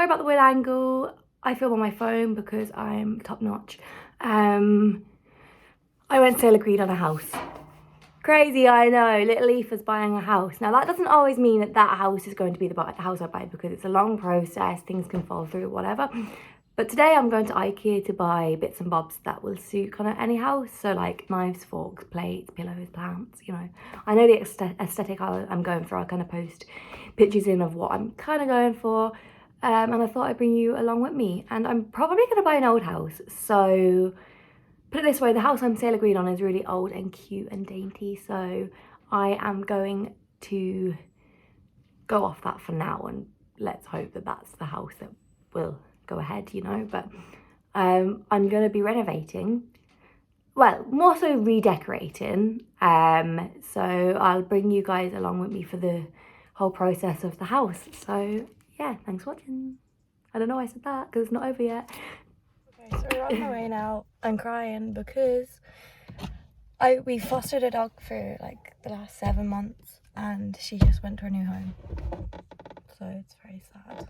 about the weird angle. I film on my phone because I'm top notch. I went sale agreed on a house. Crazy, I know. Little Aoife's buying a house. Now, that doesn't always mean that that house is going to be the house I buy, because it's a long process. Things can fall through, whatever. But today I'm going to Ikea to buy bits and bobs that will suit kind of any house. So like knives, forks, plates, pillows, plants, you know. I know the aesthetic I'm going for. I kind of post pictures in of what I'm kind of going for. And I thought I'd bring you along with me. And I'm probably going to buy an old house. So put it this way, the house I'm sale agreed on is really old and cute and dainty. So I am going to go off that for now. And let's hope that that's the house that will go ahead, you know. But I'm going to be renovating. Well, more so redecorating. So I'll bring you guys along with me for the whole process of the house. So yeah, thanks for watching. I don't know why I said that because it's not over yet. Okay, so we're on the way now. I'm crying because we fostered a dog for like the last 7 months and she just went to her new home. So it's very sad.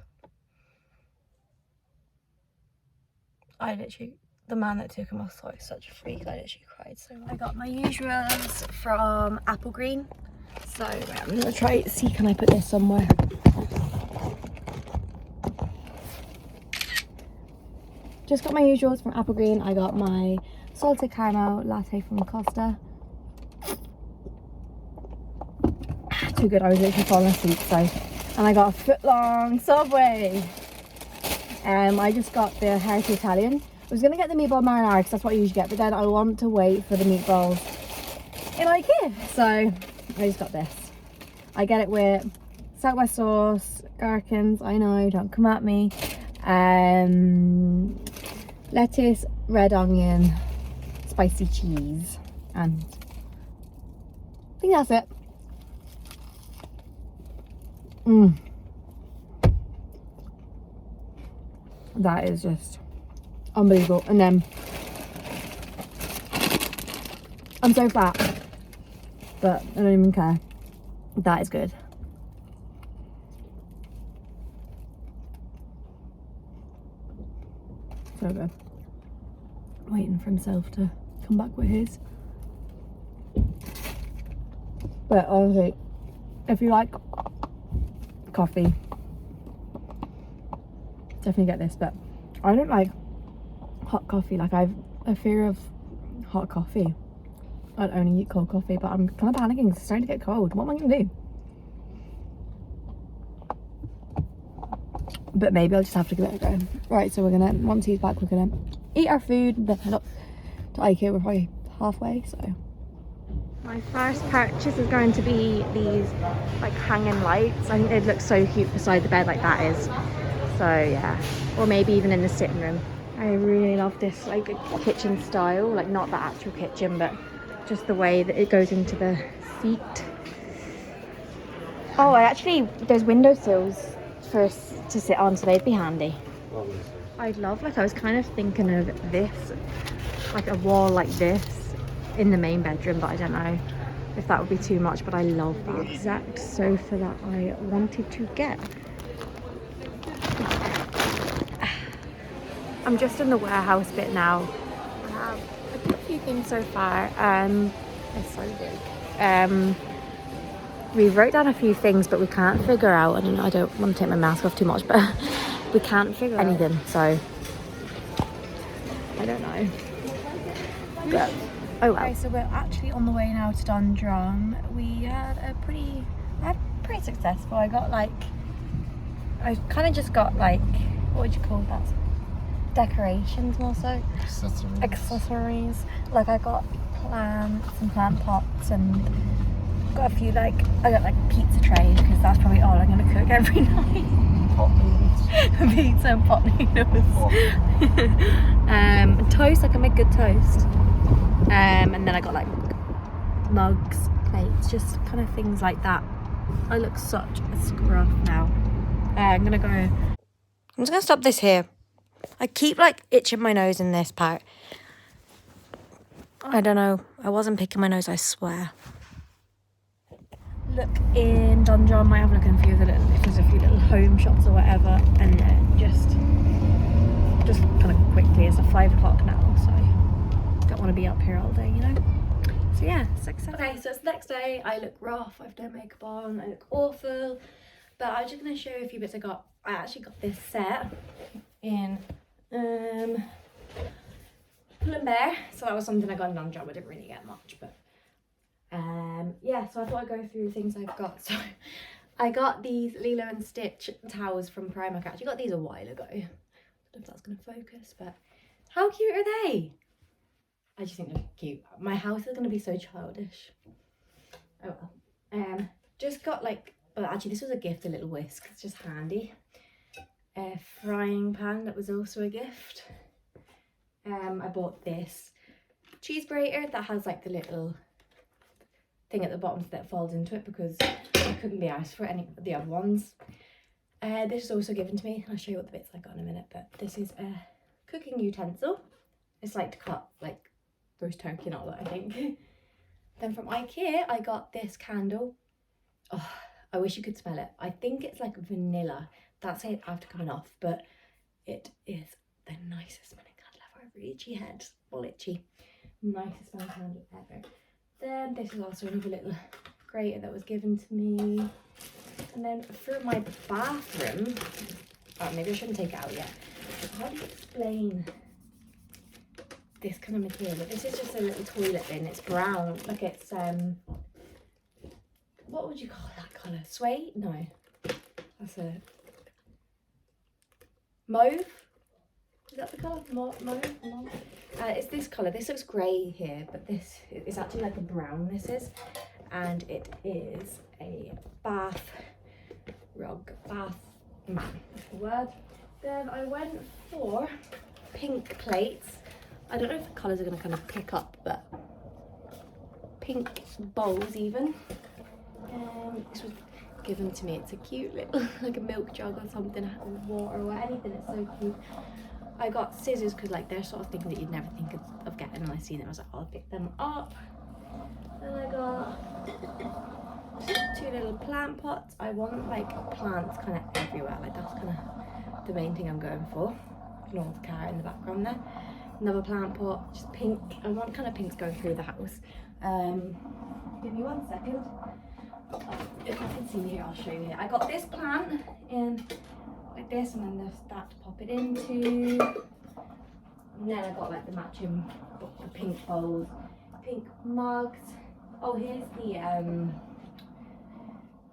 The man that took him, I thought he was such a freak. I literally cried so much. I got my usuals from Apple Green. So I'm gonna try to see, can I put this somewhere? Just got my usuals from Apple Green. I got my salted caramel latte from Costa. Too good, I was literally falling asleep. So, and I got a foot-long Subway. I just got the hearty Italian. I was gonna get the meatball marinara because that's what I usually get, but then I want to wait for the meatballs in Ikea. So I just got this. I get it with Southwest sauce, gherkins, I know, don't come at me. Lettuce, red onion, spicy cheese, and I think that's it. That is just unbelievable. And then I'm so fat, but I don't even care. That is good. So good. Waiting for himself to come back with his. But honestly, if you like coffee, definitely get this. But I don't like hot coffee. Like, I've a fear of hot coffee. I'd only eat cold coffee, but I'm kind of panicking. It's starting to get cold. What am I gonna do? But maybe I'll just have to give it a go. Right, so we're gonna, once he's back, we're gonna eat our food and then head up to Ikea. We're probably halfway, so. My first purchase is going to be these like hanging lights. I think they'd look so cute beside the bed like that is. So yeah, or maybe even in the sitting room. I really love this like kitchen style, like not the actual kitchen, but just the way that it goes into the seat. Oh, there's windowsills for us to sit on, so they'd be handy. I'd love, like I was kind of thinking of this, like a wall like this in the main bedroom, but I don't know if that would be too much. But I love the exact sofa that I wanted to get. I'm just in the warehouse bit now. I have a few things so far. It's so big. We wrote down a few things, but we can't figure out. I don't want to take my mask off too much, but we can't figure anything. So I don't know. But oh well. Okay, so we're actually on the way now to Dundrum. We had pretty successful. I kind of just got like, what would you call that? Decorations more so. Accessories. Like I got plants and plant pots and got a few I got like pizza trays because that's probably all I'm gonna cook every night. Pot noodles. Pizza and pot noodles. Toast, I can make good toast. And then I got like mugs, plates, just kind of things like that. I look such a scruff now. I'm just gonna stop this here. I keep like itching my nose in this part. I don't know. I wasn't picking my nose, I swear. Look in Dundrum. I have a look in a few of the little home shops or whatever, and just kind of quickly. It's like 5 o'clock now, so don't want to be up here all day, you know. So yeah, success. Okay, so it's the next day. I look rough, I've no makeup on, I look awful, but I'm just going to show you a few bits I got. I actually got this set in Homeware, so that was something I got in non-job. I didn't really get much, but yeah, so I thought I'd go through the things I've got. So I got these Lilo and Stitch towels from Primark. I actually got these a while ago. I don't know if that's going to focus, but how cute are they? I just think they're cute. My house is going to be so childish. Oh well. Just got like, well actually this was a gift, a little whisk. It's just handy. A frying pan, that was also a gift. I bought this cheese grater that has like the little thing at the bottom that folds into it because I couldn't be asked for any of the other ones. This is also given to me. I'll show you what the bits I got in a minute, but this is a cooking utensil. It's like to cut like roast turkey and all that, I think. Then from Ikea I got this candle. Oh, I wish you could smell it. I think it's like vanilla. That's it after coming off, but it is the nicest smelling candle I've ever. Itchy head, all itchy. Nicest smelling candle ever. Then this is also another little grater that was given to me. And then for my bathroom, oh, maybe I shouldn't take it out yet. How do you explain this kind of material? But this is just a little toilet bin. It's brown. Look, it's what would you call that colour? Suede? No, that's a mauve. Is that the colour? Mauve? It's this colour. This looks grey here, but this is actually like a brown. This is, and it is a bath rug, bath mat. That's the word. Then I went for pink plates. I don't know if the colours are going to kind of pick up, but pink bowls even. This was given to me. It's a cute little, like a milk jug or something, with water or anything. It's so cute. I got scissors because like they're sort of things that you'd never think of getting, and I seen them. I was like, I'll pick them up. Then I got just 2 little plant pots. I want like plants kind of everywhere. Like that's kind of the main thing I'm going for. Ignore the car in the background there. Another plant pot, just pink. I want kind of pinks going through the house. Give me 1 second. If I can see here, I'll show you here. I got this plant in like this, and then there's that to pop it into. And then I got like the matching the pink bowls, pink mugs. Oh, here's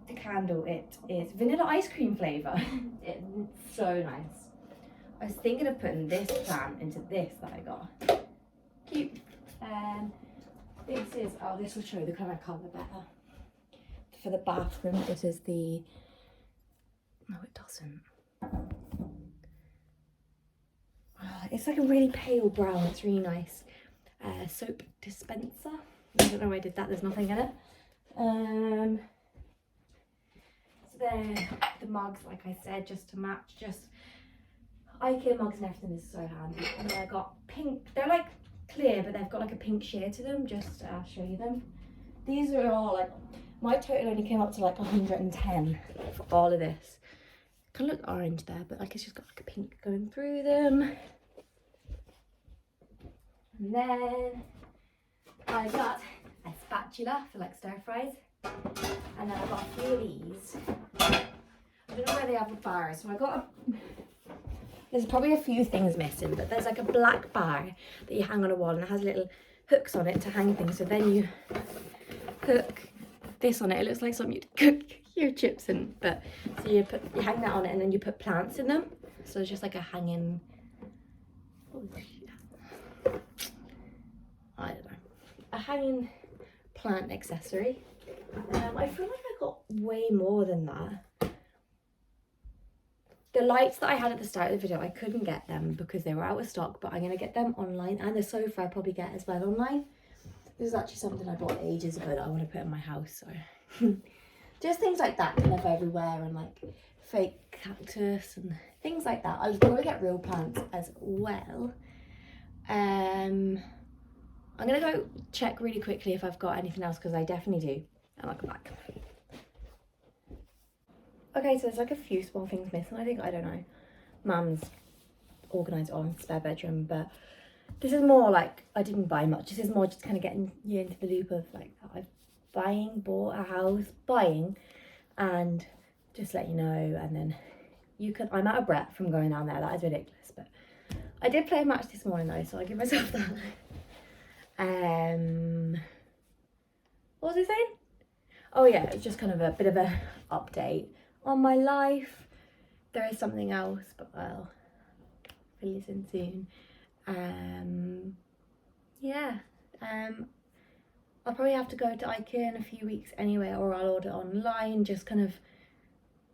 the candle. It is vanilla ice cream flavour. It's so nice. I was thinking of putting this plant into this that I got. Cute. This is, oh, this will show you the kind of colour better. For the bathroom, this is the, no it doesn't. It's like a really pale brown, it's really nice. Soap dispenser. I don't know why I did that, there's nothing in it. So then the mugs, like I said, just to match, just Ikea mugs and everything is so handy. And then I got pink, they're like clear, but they've got like a pink shade to them, just to show you them. These are all like, my total only came up to like 110 for all of this. Kind of look orange there, but like it's just got like a pink going through them. And then I got a spatula for like stir fries. And then I got a few of these. I don't know where they have a bar, so I got a, there's probably a few things missing, but there's like a black bar that you hang on a wall, and it has little hooks on it to hang things. So then you hook this on it. It looks like something you'd cook your chips in, but so you hang that on it, and then you put plants in them. So it's just like a hanging, oh shit, I don't know, a hanging plant accessory. I feel like I got way more than that. The lights that I had at the start of the video, I couldn't get them because they were out of stock, but I'm going to get them online, and the sofa I'll probably get as well online. This is actually something I bought ages ago that I want to put in my house, so just things like that kind of everywhere, and like fake cactus and things like that. I'll probably get real plants as well. I'm going to go check really quickly if I've got anything else, because I definitely do, and I'll come back. Okay, so there's like a few small things missing. I don't know. Mum's organised on spare bedroom, but this is more like, I didn't buy much. This is more just kind of getting you into the loop of like, I've bought a house, and just let you know, and then I'm out of breath from going down there. That is ridiculous, but I did play a match this morning though, so I give myself that. What was I saying? Oh yeah, it's just kind of a bit of a update on my life. There is something else, but I'll release it soon. I'll probably have to go to Ikea in a few weeks anyway, or I'll order online, just kind of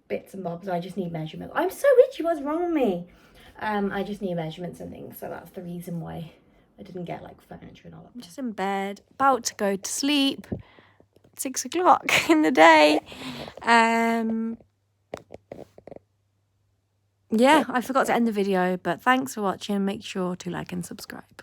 bits and bobs. I just need measurements. I'm so itchy, what's wrong with me? I just need measurements and things, so that's the reason why I didn't get like furniture and all that. I'm just in bed, about to go to sleep. 6 o'clock in the day. Yeah, I forgot to end the video, but thanks for watching. Make sure to like and subscribe.